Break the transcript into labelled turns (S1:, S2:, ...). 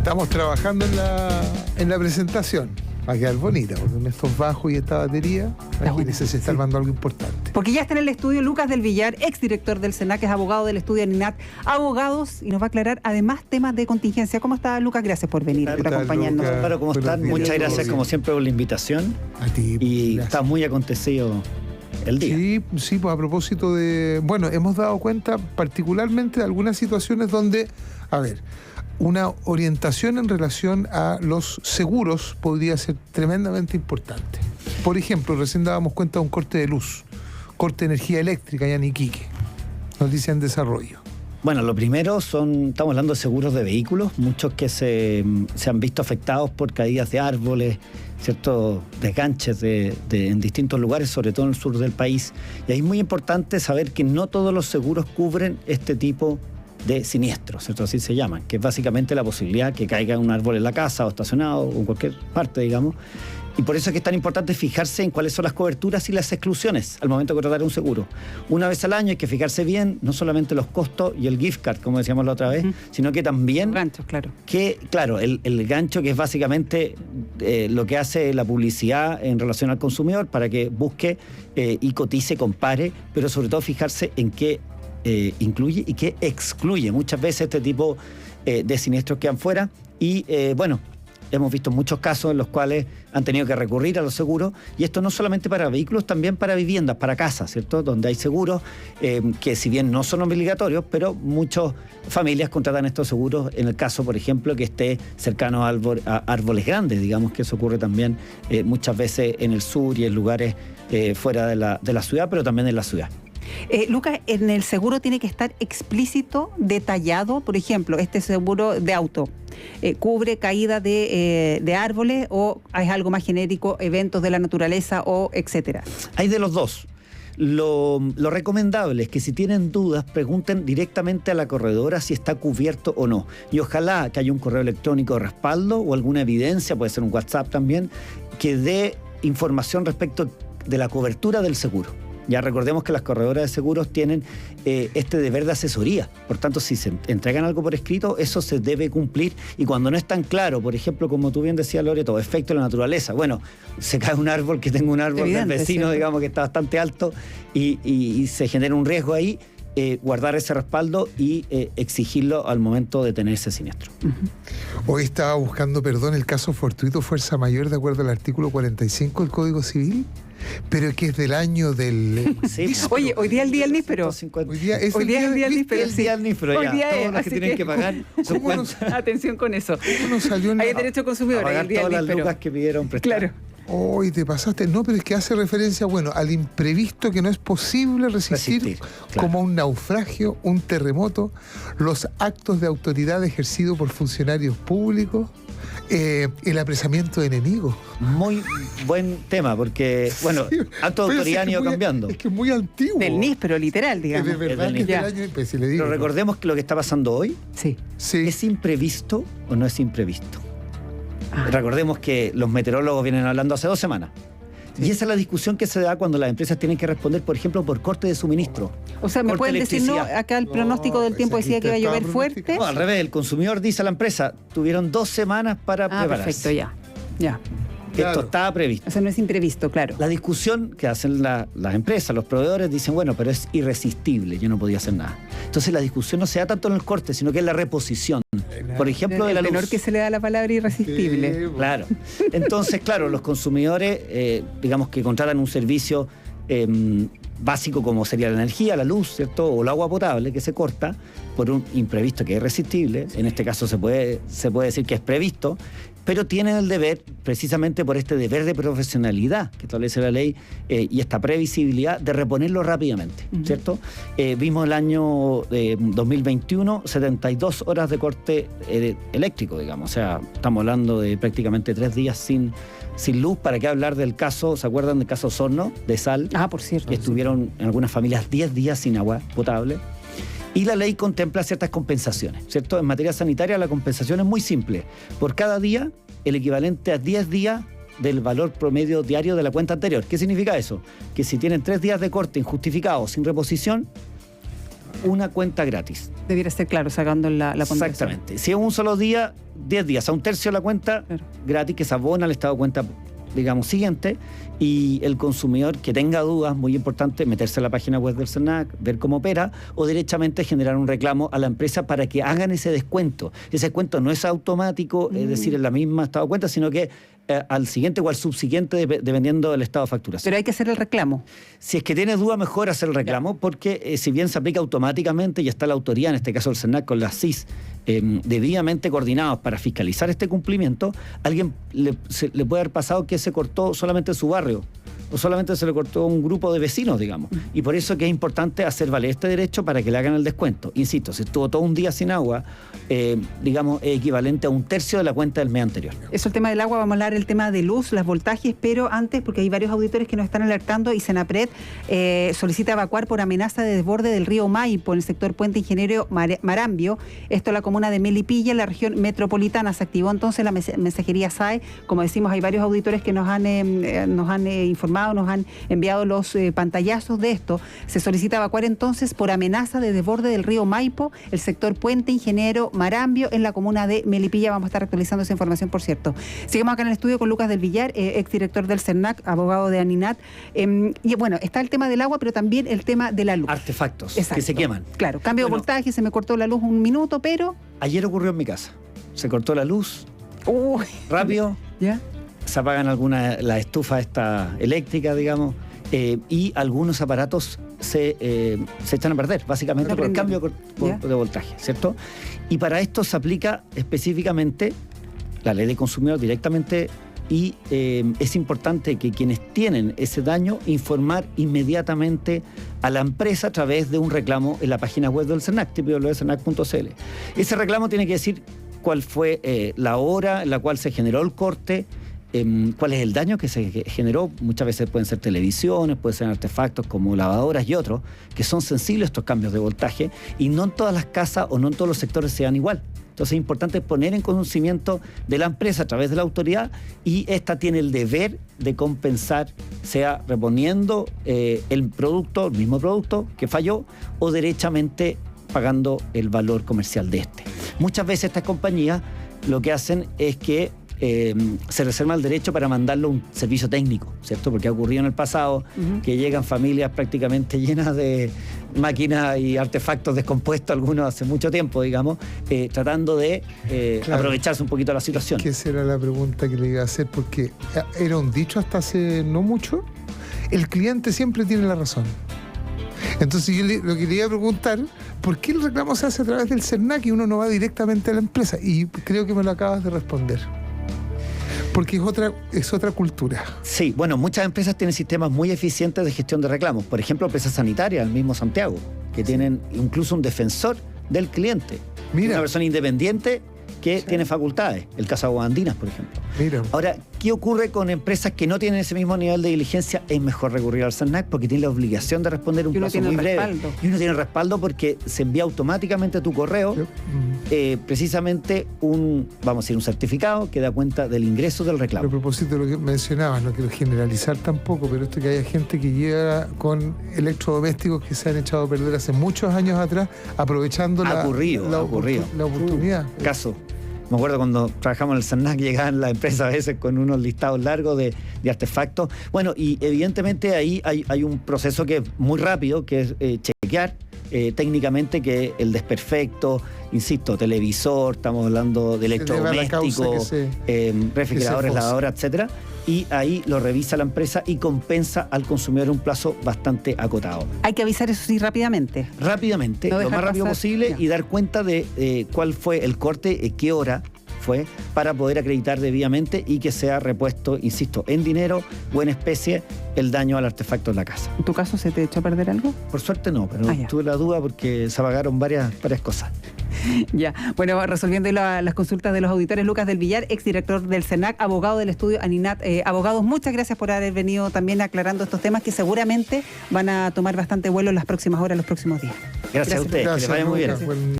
S1: Estamos trabajando en la presentación. Va a quedar bonita, porque con estos bajos y esta batería, imagínense, se está armando algo importante.
S2: Porque ya está en el estudio Lucas del Villar, exdirector del SENAC, es abogado del estudio ANINAT Abogados, y nos va a aclarar además temas de contingencia. ¿Cómo está, Lucas? Gracias por venir, por acompañarnos.
S3: Claro, ¿cómo están? Muchas gracias, como siempre, por la invitación.
S1: A ti.
S3: Y
S1: gracias.
S3: está muy acontecido el día.
S1: Sí, pues a propósito de... Bueno, hemos dado cuenta particularmente de algunas situaciones donde, a ver, una orientación en relación a los seguros podría ser tremendamente importante. Por ejemplo, recién dábamos cuenta de un corte de luz, corte de energía eléctrica allá en Iquique, noticia en desarrollo.
S3: Bueno, lo primero estamos hablando de seguros de vehículos, muchos que se han visto afectados por caídas de árboles, ciertos desganches en distintos lugares, sobre todo en el sur del país. Y ahí es muy importante saber que no todos los seguros cubren este tipo de siniestros, ¿cierto? Así se llaman, que es básicamente la posibilidad que caiga un árbol en la casa o estacionado o en cualquier parte, digamos. Y por eso es que es tan importante fijarse en cuáles son las coberturas y las exclusiones al momento de contratar un seguro. Una vez al año hay que fijarse bien, no solamente los costos y el gift card, como decíamos la otra vez, sino que también...
S2: Ganchos, claro.
S3: Que, claro, el gancho, que es básicamente lo que hace la publicidad en relación al consumidor para que busque y cotice, compare, pero sobre todo fijarse en qué incluye y qué excluye. Muchas veces este tipo de siniestros quedan fuera y, bueno, hemos visto muchos casos en los cuales han tenido que recurrir a los seguros, y esto no solamente para vehículos, también para viviendas, para casas, ¿cierto? Donde hay seguros que, si bien no son obligatorios, pero muchas familias contratan estos seguros en el caso, por ejemplo, que esté cercano a árboles grandes. Digamos que eso ocurre también muchas veces en el sur y en lugares fuera de la ciudad, pero también en la ciudad.
S2: Lucas, en el seguro tiene que estar explícito, detallado. Por ejemplo, este seguro de auto cubre caída de árboles, o es algo más genérico, eventos de la naturaleza o etcétera.
S3: Hay de los dos. Lo recomendable es que si tienen dudas pregunten directamente a la corredora si está cubierto o no, y ojalá que haya un correo electrónico de respaldo o alguna evidencia, puede ser un WhatsApp también, que dé información respecto de la cobertura del seguro. Ya recordemos que las corredoras de seguros tienen este deber de asesoría. Por tanto, si se entregan algo por escrito, eso se debe cumplir. Y cuando no es tan claro, por ejemplo, como tú bien decías, Loreto, efecto de la naturaleza. Bueno, se cae un árbol, que tengo un árbol del vecino, digamos, que está bastante alto y se genera un riesgo ahí. Guardar ese respaldo y exigirlo al momento de tener ese siniestro.
S1: Hoy estaba buscando, perdón, el caso fortuito fuerza mayor de acuerdo al artículo 45 del Código Civil, pero que es del año del...
S3: Sí.
S2: Oye, hoy día es el día del níspero.
S1: Hoy día es
S2: el día del níspero.
S3: El día del níspero, ya. Todos los que tienen que pagar su cuenta.
S2: Atención con eso.
S1: ¿Cómo nos salió en
S2: Hay derecho consumidor.
S3: A pagar todas las lucas que pidieron prestar.
S2: Claro.
S1: Hoy te pasaste. No, pero es que hace referencia, bueno, al imprevisto que no es posible resistir,
S3: claro.
S1: Como un naufragio, un terremoto, los actos de autoridad ejercidos por funcionarios públicos, el apresamiento de enemigos.
S3: Muy buen tema, porque, bueno,
S1: Sí,
S3: actos de autoridad han ido cambiando.
S1: Es que es muy antiguo.
S2: Del níspero, literal, digamos.
S1: Es de verdad
S3: del
S1: que es del
S2: níspero.
S1: año, pues, si le digo,
S3: Pero recordemos que lo que está pasando hoy,
S2: Sí.
S1: Sí.
S3: ¿es imprevisto o no es imprevisto?
S2: Ah.
S3: Recordemos que los meteorólogos vienen hablando hace 2 semanas. Sí. Y esa es la discusión que se da cuando las empresas tienen que responder, por ejemplo, por corte de suministro.
S2: O sea, ¿me
S3: corte
S2: pueden
S3: de
S2: decir, no,
S3: electricidad?
S2: acá el pronóstico del tiempo decía que iba a llover fuerte?
S3: No, al revés, el consumidor dice a la empresa, tuvieron 2 semanas para prepararse.
S2: Perfecto, ya.
S3: Esto
S1: Claro.
S3: estaba previsto.
S2: O sea, no es imprevisto, claro.
S3: La discusión que hacen las empresas, los proveedores, dicen, bueno, pero es irresistible, yo no podía hacer nada. Entonces la discusión no se da tanto en el corte, sino que en la reposición. Por ejemplo, de la
S2: el tenor
S3: luz.
S2: que se le da la palabra irresistible.
S1: Sí,
S3: Claro. Entonces, claro, los consumidores, digamos que contratan un servicio básico como sería la energía, la luz, ¿cierto? O el agua potable, que se corta por un imprevisto que es irresistible. En este caso se puede decir que es previsto, pero tienen el deber, precisamente por este deber de profesionalidad que establece la ley y esta previsibilidad, de reponerlo rápidamente, ¿cierto? Vimos el año 2021, 72 horas de corte eléctrico, digamos. O sea, estamos hablando de prácticamente 3 días sin luz. ¿Para qué hablar del caso? ¿Se acuerdan del caso Osorno, de Sal?
S2: Por cierto.
S3: Que estuvieron en algunas familias 10 días sin agua potable. Y la ley contempla ciertas compensaciones, ¿cierto? En materia sanitaria la compensación es muy simple. Por cada día, el equivalente a 10 días del valor promedio diario de la cuenta anterior. ¿Qué significa eso? Que si tienen 3 días de corte injustificado sin reposición, una cuenta gratis.
S2: Debiera ser claro, sacando la ponderación.
S3: Exactamente. Si es un solo día, 10 días, a un tercio de la cuenta gratis que se abona al estado de cuenta, digamos, siguiente, y el consumidor que tenga dudas, muy importante, meterse a la página web del SERNAC, ver cómo opera, o derechamente generar un reclamo a la empresa para que hagan ese descuento. Ese descuento no es automático, es decir, en la misma estado de cuenta, sino que al siguiente o al subsiguiente, dependiendo del estado de facturación.
S2: Pero hay que hacer el reclamo.
S3: Si es que tienes duda, mejor hacer el reclamo, porque si bien se aplica automáticamente y está la autoridad, en este caso el SERNAC con las CIS, debidamente coordinados para fiscalizar este cumplimiento, alguien le puede haber pasado que se cortó solamente su barrio, o solamente se le cortó un grupo de vecinos, digamos. Y por eso que es importante hacer valer este derecho para que le hagan el descuento. Insisto, si estuvo todo un día sin agua, digamos, es equivalente a un tercio de la cuenta del mes anterior.
S2: Eso, el tema del agua, vamos a hablar del tema de luz, los voltajes, pero antes, porque hay varios auditores que nos están alertando, y Senapred solicita evacuar por amenaza de desborde del río Maipo en el sector Puente Ingeniero Marambio. Esto en la comuna de Melipilla, en la región metropolitana. Se activó entonces la mensajería SAE. Como decimos, hay varios auditores que nos han informado, nos han enviado los pantallazos de esto. Se solicita evacuar entonces por amenaza de desborde del río Maipo, el sector Puente Ingeniero Marambio, en la comuna de Melipilla. Vamos a estar actualizando esa información, por cierto. Seguimos acá en el estudio con Lucas del Villar, exdirector del SERNAC, abogado de ANINAT. Y bueno, está el tema del agua, pero también el tema de la luz.
S3: Artefactos.
S2: Exacto.
S3: Que se queman.
S2: Claro, cambio de voltaje, se me cortó la luz un minuto, pero...
S3: Ayer ocurrió en mi casa. Se cortó la luz.
S2: Uy.
S3: Rápido.
S2: ¿Ya?
S3: Se apagan la estufa esta eléctrica, digamos, y algunos aparatos se echan a perder, básicamente por el cambio de voltaje, ¿cierto? Y para esto se aplica específicamente la ley de consumidor directamente, y es importante que quienes tienen ese daño informar inmediatamente a la empresa a través de un reclamo en la página web del SERNAC, www.sernac.cl. Ese reclamo tiene que decir cuál fue la hora en la cual se generó el corte, cuál es el daño que se generó. Muchas veces pueden ser televisiones, pueden ser artefactos como lavadoras y otros, que son sensibles a estos cambios de voltaje, y no en todas las casas o no en todos los sectores sean igual. Entonces es importante poner en conocimiento de la empresa a través de la autoridad, y esta tiene el deber de compensar, sea reponiendo el mismo producto que falló, o derechamente pagando el valor comercial de este. Muchas veces estas compañías lo que hacen es que se reserva el derecho para mandarlo a un servicio técnico, ¿cierto? Porque ha ocurrido en el pasado que llegan familias prácticamente llenas de máquinas y artefactos descompuestos, algunos hace mucho tiempo, digamos, tratando de aprovecharse un poquito de la situación.
S1: Que esa era la pregunta que le iba a hacer, porque era un dicho hasta hace no mucho: el cliente siempre tiene la razón. Entonces yo lo que le iba a preguntar, ¿por qué el reclamo se hace a través del SERNAC y uno no va directamente a la empresa? Y creo que me lo acabas de responder. Porque es otra cultura.
S3: Sí, bueno, muchas empresas tienen sistemas muy eficientes de gestión de reclamos. Por ejemplo, empresas sanitarias, el mismo Santiago, que tienen incluso un defensor del cliente. Mira. Una persona independiente que tiene facultades. El caso de Aguas Andinas, por ejemplo.
S1: Mira.
S3: Ahora, ¿qué ocurre con empresas que no tienen ese mismo nivel de diligencia? Es mejor recurrir al SERNAC porque tiene la obligación de responder un plazo muy breve. Y uno tiene respaldo porque se envía automáticamente a tu correo precisamente un certificado que da cuenta del ingreso del reclamo.
S1: A propósito de lo que mencionabas, no quiero generalizar tampoco, pero esto que haya gente que llega con electrodomésticos que se han echado a perder hace muchos años atrás, aprovechando la oportunidad.
S3: Caso. Me acuerdo cuando trabajamos en el SERNAC, llegaban las empresas a veces con unos listados largos de artefactos. Bueno, y evidentemente ahí hay un proceso que es muy rápido, que es chequear técnicamente que el desperfecto, insisto, televisor, estamos hablando de electrodomésticos, refrigeradores, lavadoras, etcétera. Y ahí lo revisa la empresa y compensa al consumidor en un plazo bastante acotado.
S2: Hay que avisar, eso sí, rápidamente.
S3: Rápidamente, lo más rápido posible, y dar cuenta de cuál fue el corte, qué hora fue, para poder acreditar debidamente y que sea repuesto, insisto, en dinero o en especie, el daño al artefacto en la casa.
S2: ¿En tu caso se te echó a perder algo?
S3: Por suerte no, pero tuve la duda porque se apagaron varias cosas.
S2: Ya, bueno, resolviendo las consultas de los auditores, Lucas del Villar, exdirector del SERNAC, abogado del estudio ANINAT. Abogados, muchas gracias por haber venido también aclarando estos temas que seguramente van a tomar bastante vuelo en las próximas horas, los próximos días.
S3: Gracias a ustedes, que les vaya muy bien.